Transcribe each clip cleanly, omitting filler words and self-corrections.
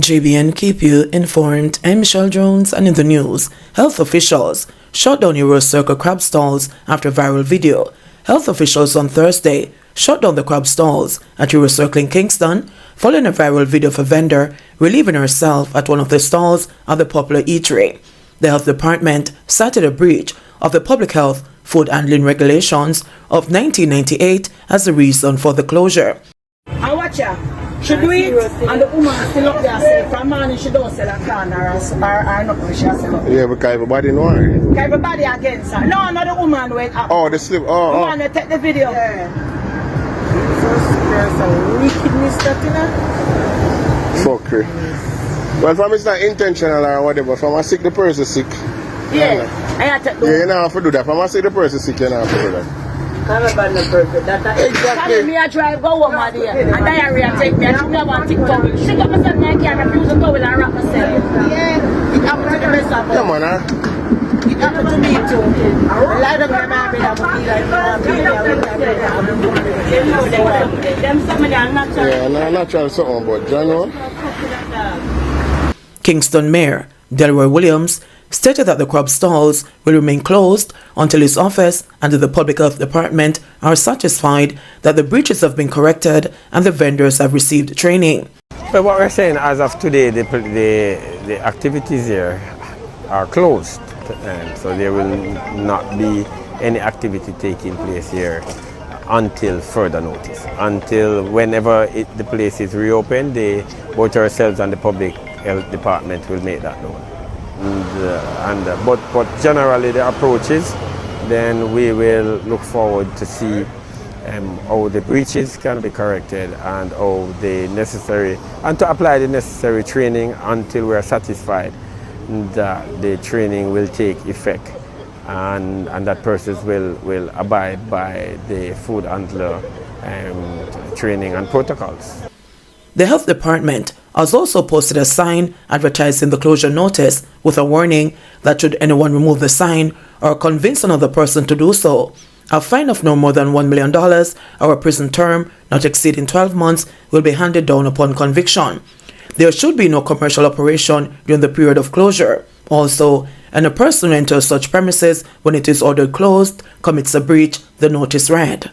JBN keep you informed. I'm Michelle Jones, and in the news, health officials shut down Euro Circle crab stalls after viral video. Health officials on Thursday shut down the crab stalls at Euro Circle in Kingston following a viral video of a vendor relieving herself at one of the stalls at the popular eatery. The health department cited a breach of the Public Health Food Handling Regulations of 1998 as the reason for the closure. I watch her. She do it, and the woman still up there say from morning she don't sell a can or nothing she sell up. Yeah, because everybody know her. Because everybody against her. No, not the woman went up. Oh, the slip. The woman that take the video. Yeah. Some wickedness that, you know? Fuckery. Well, from it's not intentional or whatever, from I sick the person sick. Yeah, I have to do yeah, you don't have to do that. From I sick the person sick, you don't have to do that. Can't be perfect. Exactly. Me I drive go home my day, and diarrhea take me. I should have on TikTok. She got myself I can't refuse to go and wrap myself. Yeah, it happened to the rest of us. Come on, huh? It happened to me too. A lot of my mom been able to be like, them some of them natural. Yeah, natural something, but you know. Kingston Mayor Delroy Williams stated that the crab stalls will remain closed until his office and the Public Health Department are satisfied that the breaches have been corrected and the vendors have received training. But what we're saying, as of today, the activities here are closed, and so there will not be any activity taking place here until further notice. Until whenever the place is reopened, both ourselves and the Public Health Department will make that known. But generally the approaches, then we will look forward to see how the breaches can be corrected and how and to apply the necessary training until we are satisfied that the training will take effect and that persons will abide by the food handler training and protocols. The health department has also posted a sign advertising the closure notice with a warning that should anyone remove the sign or convince another person to do so, a fine of no more than $1 million or a prison term not exceeding 12 months will be handed down upon conviction. There should be no commercial operation during the period of closure. Also, any person who enters such premises when it is ordered closed commits a breach, the notice read.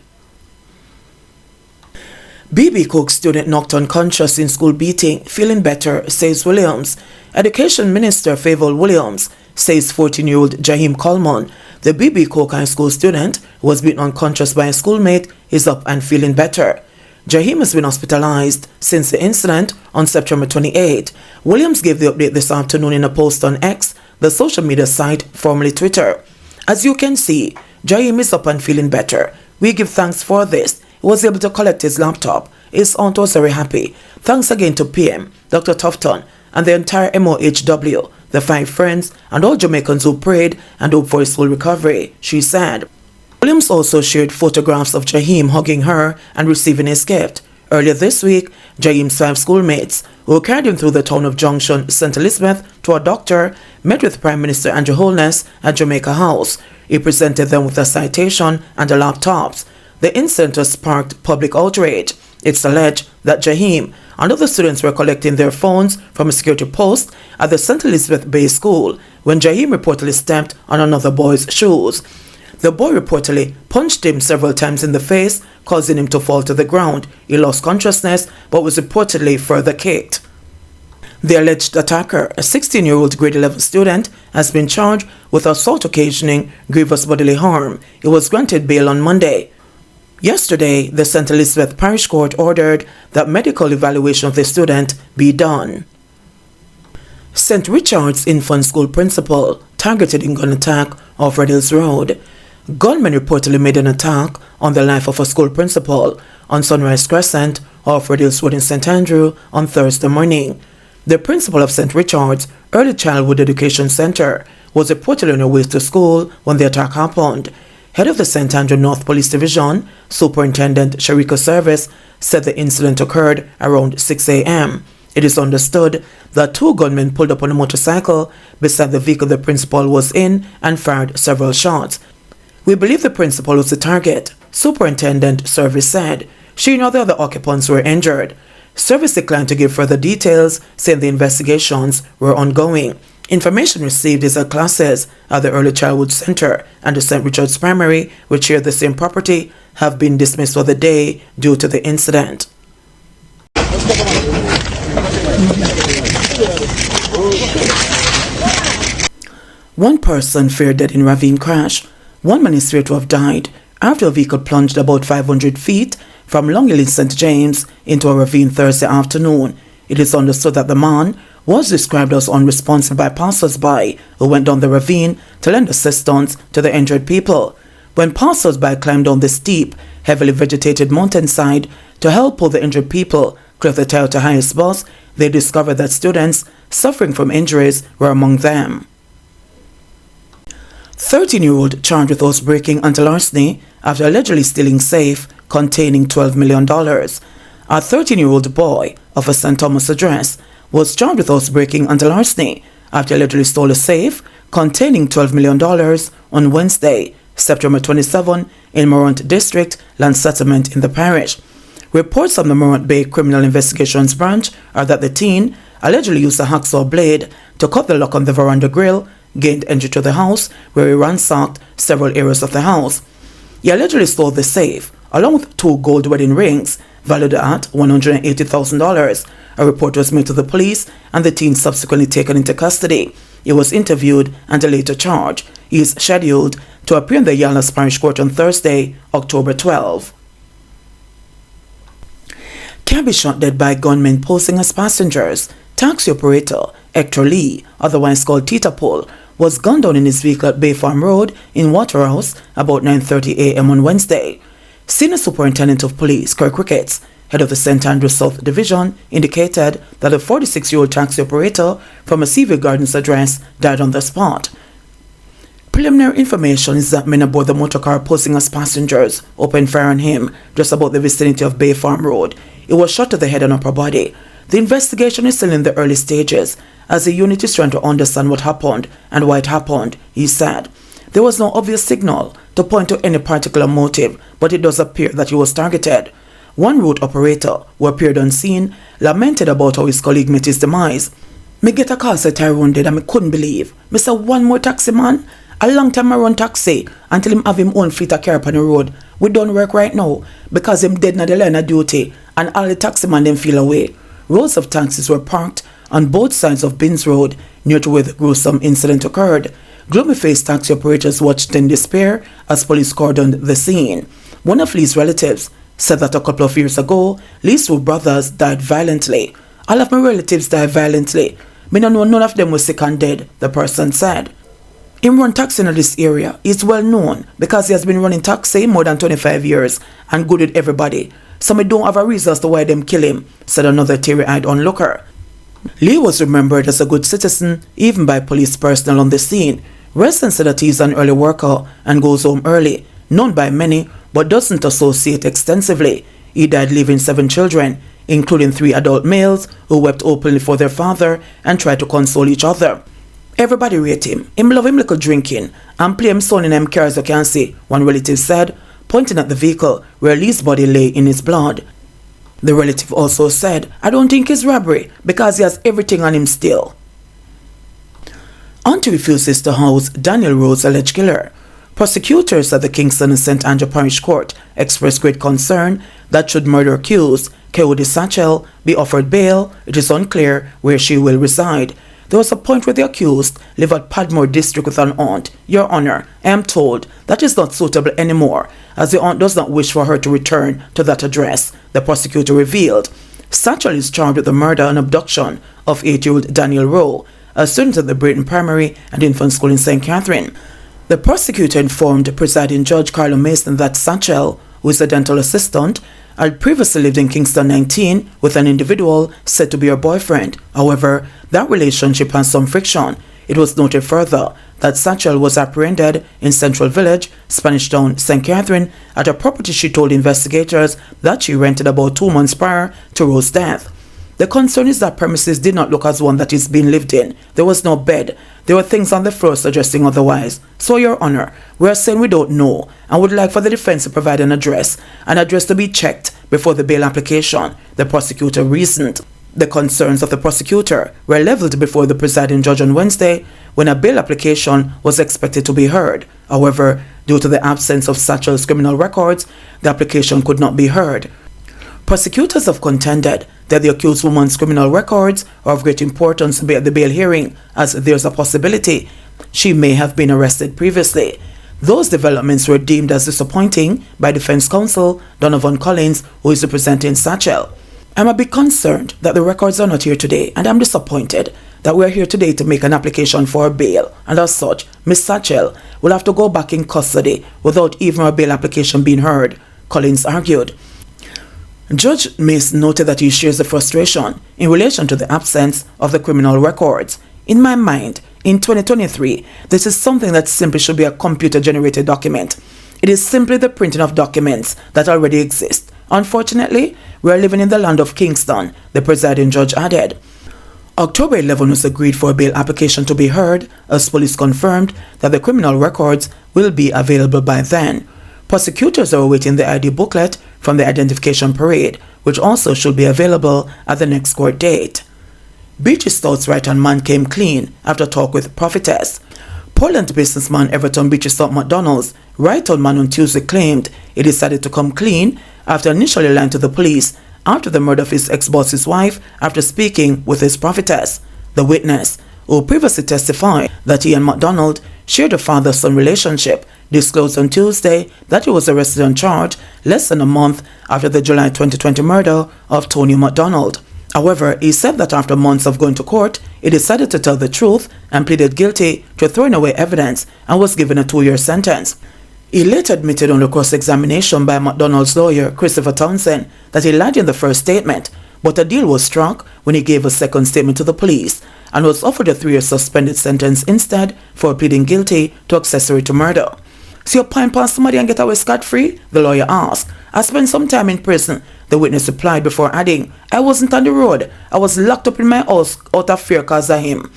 BB Cook student knocked unconscious in school beating, feeling better, says Williams. Education Minister Favour Williams says 14-year-old Jahim Coleman, the BB Cook High School student who was beaten unconscious by a schoolmate, is up and feeling better. Jahim has been hospitalized since the incident on September 28. Williams gave the update this afternoon in a post on X, the social media site formerly Twitter. As you can see, Jahim is up and feeling better. We give thanks for this. He was able to collect his laptop. His aunt was very happy. Thanks again to PM, Dr. Tufton, and the entire MOHW, the 5 friends, and all Jamaicans who prayed and hoped for his full recovery, she said. Williams also shared photographs of Jahim hugging her and receiving his gift. Earlier this week, Jahim's 5 schoolmates, who carried him through the town of Junction, St. Elizabeth, to a doctor, met with Prime Minister Andrew Holness at Jamaica House. He presented them with a citation and a laptops. The incident has sparked public outrage. It's alleged that Jahim and other students were collecting their phones from a security post at the St. Elizabeth Bay School when Jahim reportedly stepped on another boy's shoes. The boy reportedly punched him several times in the face, causing him to fall to the ground. He lost consciousness but was reportedly further kicked. The alleged attacker, a 16-year-old grade 11 student, has been charged with assault occasioning grievous bodily harm. He was granted bail on Monday. Yesterday, the St. Elizabeth Parish Court ordered that medical evaluation of the student be done. St. Richard's Infant School principal targeted in gun attack off Red Hills Road. Gunmen reportedly made an attack on the life of a school principal on Sunrise Crescent off Red Hills Road in St. Andrew on Thursday morning. The principal of St. Richard's Early Childhood Education Center was reportedly on her way to school when the attack happened. Head of the St. Andrew North Police Division, Superintendent Sharika Service, said the incident occurred around 6 a.m. It is understood that 2 gunmen pulled up on a motorcycle beside the vehicle the principal was in and fired several shots. We believe the principal was the target, Superintendent Service said. She and the other occupants were injured. Service declined to give further details, saying the investigations were ongoing. Information received is that classes at the Early Childhood Center and the St. Richard's Primary, which share the same property, have been dismissed for the day due to the incident. One person feared death in Ravine crash. One man is feared to have died after a vehicle plunged about 500 feet from Long Hill in St. James into a ravine Thursday afternoon. It is understood that the man was described as unresponsive by passers-by who went down the ravine to lend assistance to the injured people. When passers-by climbed down the steep, heavily vegetated mountainside to help pull the injured people clear the Toyota Hiace bus, they discovered that students suffering from injuries were among them. 13-year-old charged with housebreaking and larceny after allegedly stealing safe containing $12 million. A 13-year-old boy of a St. Thomas address was charged with housebreaking and larceny after allegedly stole a safe containing $12 million on Wednesday, September 27, in Morant District, land settlement in the parish. Reports from the Morant Bay Criminal Investigations Branch are that the teen allegedly used a hacksaw blade to cut the lock on the veranda grill, gained entry to the house, where he ransacked several areas of the house. He allegedly stole the safe, along with 2 gold wedding rings, valued at $180,000. A report was made to the police, and the teen subsequently taken into custody. He was interviewed and later charged. He is scheduled to appear in the Yalnas Parish Court on Thursday, October 12. Can be shot dead by gunmen posing as passengers. Taxi operator Hector Lee, otherwise called Tita Pole, was gunned down in his vehicle at Bay Farm Road in Waterhouse about 9:30 a.m. on Wednesday. Senior Superintendent of Police Kirk Ricketts, head of the St. Andrews South Division, indicated that a 46-year-old taxi operator from a Seaview Gardens address died on the spot. Preliminary information is that men aboard the motorcar posing as passengers opened fire on him just about the vicinity of Bay Farm Road. He was shot to the head and upper body. The investigation is still in the early stages, as the unit is trying to understand what happened and why it happened, he said. There was no obvious signal to point to any particular motive, but it does appear that he was targeted. One route operator, who appeared on scene, lamented about how his colleague met his demise. Me get a call say Tyrone dead and me couldn't believe. Me say one more taxi man. A long time I run taxi until him have him own fleet of car up on the road. We don't work right now because him dead na the line of duty and all the taxi man them feel away. Rows of taxis were parked on both sides of Binns Road near to where the gruesome incident occurred. Gloomy-faced taxi operators watched in despair as police cordoned the scene. One of Lee's relatives said that a couple of years ago, Lee's 2 brothers died violently. All of my relatives died violently. Me no know none of them was sick and dead, the person said. Him run taxi in this area is well known because he has been running taxi more than 25 years and good with everybody. So me don't have a reason as to why them kill him, said another teary-eyed onlooker. Lee was remembered as a good citizen even by police personnel on the scene. Residents said that he is an early worker and goes home early, known by many but doesn't associate extensively. He died leaving 7 children, including 3 adult males who wept openly for their father and tried to console each other. Everybody rate him. Him love him little drinking and play him son in them cars you can see, one relative said, pointing at the vehicle where Lee's body lay in his blood. The relative also said, I don't think it's robbery because he has everything on him still. Auntie refuses to house Daniel Rowe's alleged killer. Prosecutors at the Kingston and St. Andrew Parish Court expressed great concern that should murder accused Kayode Satchel be offered bail, it is unclear where she will reside. There was a point where the accused lived at Padmore District with an aunt. Your Honor, I am told that is not suitable anymore, as the aunt does not wish for her to return to that address, the prosecutor revealed. Satchel is charged with the murder and abduction of 8-year-old Daniel Rowe, a student at the Brayton Primary and Infant School in St. Catherine. The prosecutor informed presiding Judge Carlo Mason that Satchel, who is a dental assistant, had previously lived in Kingston 19 with an individual said to be her boyfriend. However, that relationship has some friction. It was noted further that Satchel was apprehended in Central Village, Spanish Town, St. Catherine, at a property she told investigators that she rented about 2 months prior to Rowe's death. The concern is that premises did not look as one that is being lived in. There was no bed. There were things on the floor suggesting otherwise. So, Your Honor, we are saying we don't know and would like for the defense to provide an address to be checked before the bail application, the prosecutor reasoned. The concerns of the prosecutor were leveled before the presiding judge on Wednesday when a bail application was expected to be heard. However, due to the absence of Satchel's criminal records, the application could not be heard. Prosecutors have contended that the accused woman's criminal records are of great importance at the bail hearing, as there's a possibility she may have been arrested previously. Those developments were deemed as disappointing by defense counsel Donovan Collins, who is representing Satchel. I'm a bit concerned that the records are not here today, and I'm disappointed that we are here today to make an application for bail, and as such, Ms. Satchel will have to go back in custody without even a bail application being heard, Collins argued. Judge Mace noted that he shares the frustration in relation to the absence of the criminal records. In my mind, in 2023, this is something that simply should be a computer-generated document. It is simply the printing of documents that already exist. Unfortunately, we are living in the land of Kingston, the presiding judge added. October 11 was agreed for a bail application to be heard, as police confirmed that the criminal records will be available by then. Prosecutors are awaiting the ID booklet from the identification parade, which also should be available at the next court date. Beachy Stout's right-hand man came clean after talk with Prophetess. Portland businessman Everton McDonald's right-hand man on Tuesday claimed he decided to come clean after initially lying to the police after the murder of his ex-boss's wife after speaking with his prophetess. The witness, who previously testified that he and McDonald shared a father-son relationship, disclosed on Tuesday that he was arrested on charge less than a month after the July 2020 murder of Tony McDonald. However, he said that after months of going to court, he decided to tell the truth and pleaded guilty to throwing away evidence and was given a 2-year sentence. He later admitted under cross-examination by McDonald's lawyer, Christopher Townsend, that he lied in the first statement, but a deal was struck when he gave a second statement to the police and was offered a 3-year suspended sentence instead for pleading guilty to accessory to murder. So you pine past somebody and get away scot-free? The lawyer asked. I spent some time in prison, the witness replied before adding, I wasn't on the road. I was locked up in my house out of fear because of him.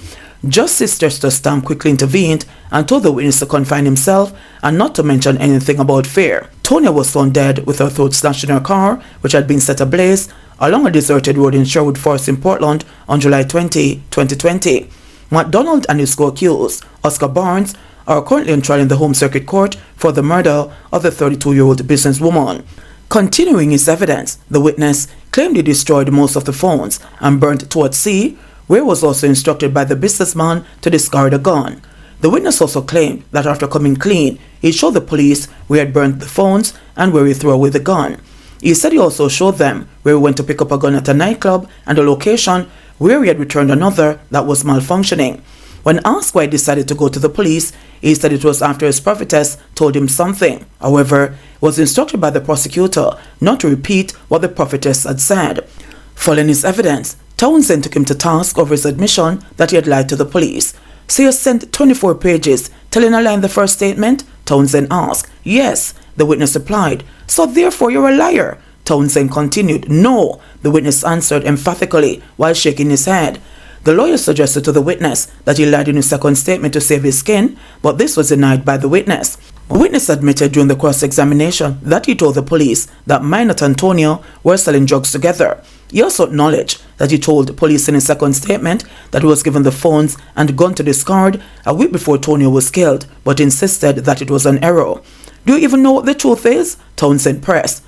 Justice Chester Stamp quickly intervened and told the witness to confine himself and not to mention anything about fear. Tonya was found dead with her throat slashed in her car, which had been set ablaze, along a deserted road in Sherwood Forest in Portland on July 20, 2020. McDonald and his co-accused, Oscar Barnes, are currently on trial in the Home Circuit Court for the murder of the 32-year-old businesswoman. Continuing his evidence, the witness claimed he destroyed most of the phones and burnt towards sea, where he was also instructed by the businessman to discard a gun. The witness also claimed that after coming clean, he showed the police where he had burnt the phones and where he threw away the gun. He said he also showed them where he went to pick up a gun at a nightclub and a location where he had returned another that was malfunctioning. When asked why he decided to go to the police, he said it was after his prophetess told him something. However, he was instructed by the prosecutor not to repeat what the prophetess had said. Following his evidence, Townsend took him to task over his admission that he had lied to the police. So you sent 24 pages telling a lie in the first statement? Townsend asked. Yes, the witness replied. So therefore you're a liar? Townsend continued. No, the witness answered emphatically while shaking his head. The lawyer suggested to the witness that he lied in his second statement to save his skin, but this was denied by the witness. The witness admitted during the cross-examination that he told the police that Minot and Antonio were selling drugs together. He also acknowledged that he told police in his second statement that he was given the phones and gun to discard a week before Antonio was killed, but insisted that it was an error. Do you even know what the truth is? Townsend pressed.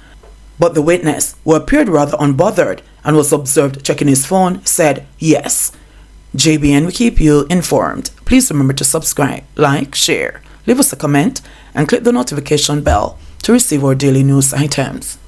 But the witness, who appeared rather unbothered and was observed checking his phone, said yes. JBN will keep you informed. Please remember to subscribe, like, share, leave us a comment, and click the notification bell to receive our daily news items.